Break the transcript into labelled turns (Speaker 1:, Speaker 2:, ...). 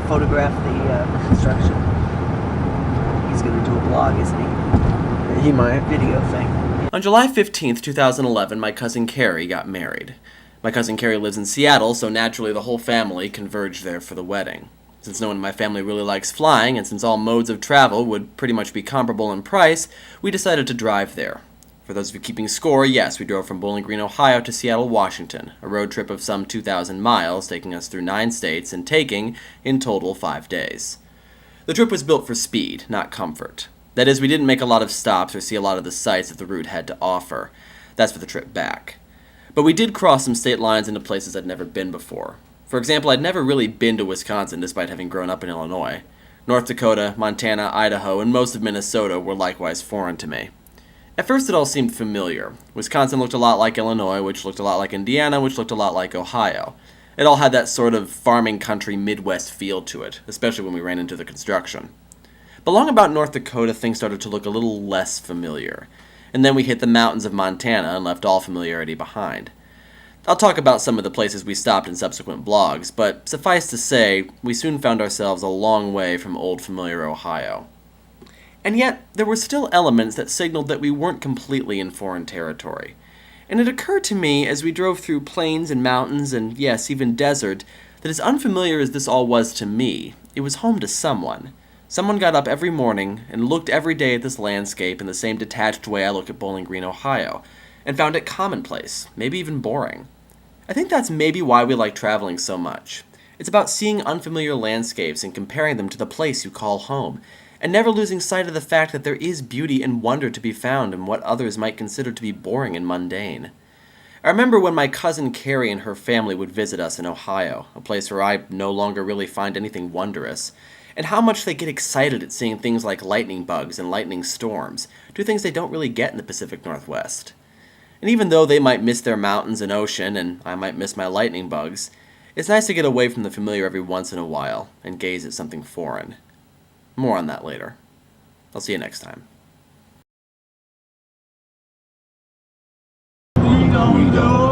Speaker 1: photograph the construction. He's going to do a blog, isn't he?
Speaker 2: He might.
Speaker 1: Video thing.
Speaker 3: On July 15th, 2011, my cousin Carrie got married. My cousin Carrie lives in Seattle, so naturally the whole family converged there for the wedding. Since no one in my family really likes flying, and since all modes of travel would pretty much be comparable in price, we decided to drive there. For those of you keeping score, yes, we drove from Bowling Green, Ohio to Seattle, Washington, a road trip of some 2,000 miles, taking us through 9 states and taking, in total, 5 days. The trip was built for speed, not comfort. That is, we didn't make a lot of stops or see a lot of the sights that the route had to offer. That's for the trip back. But we did cross some state lines into places I'd never been before. For example, I'd never really been to Wisconsin despite having grown up in Illinois. North Dakota, Montana, Idaho, and most of Minnesota were likewise foreign to me. At first it all seemed familiar. Wisconsin looked a lot like Illinois, which looked a lot like Indiana, which looked a lot like Ohio. It all had that sort of farming country Midwest feel to it, especially when we ran into the construction. But along about North Dakota, things started to look a little less familiar. And then we hit the mountains of Montana and left all familiarity behind. I'll talk about some of the places we stopped in subsequent blogs, but suffice to say, we soon found ourselves a long way from old familiar Ohio. And yet, there were still elements that signaled that we weren't completely in foreign territory. And it occurred to me as we drove through plains and mountains and, yes, even desert, that as unfamiliar as this all was to me, it was home to someone. Someone got up every morning and looked every day at this landscape in the same detached way I look at Bowling Green, Ohio, and found it commonplace, maybe even boring. I think that's maybe why we like traveling so much. It's about seeing unfamiliar landscapes and comparing them to the place you call home, and never losing sight of the fact that there is beauty and wonder to be found in what others might consider to be boring and mundane. I remember when my cousin Carrie and her family would visit us in Ohio, a place where I no longer really find anything wondrous, and how much they get excited at seeing things like lightning bugs and lightning storms, two things they don't really get in the Pacific Northwest. And even though they might miss their mountains and ocean, and I might miss my lightning bugs, it's nice to get away from the familiar every once in a while and gaze at something foreign. More on that later. I'll see you next time.
Speaker 1: We don't know.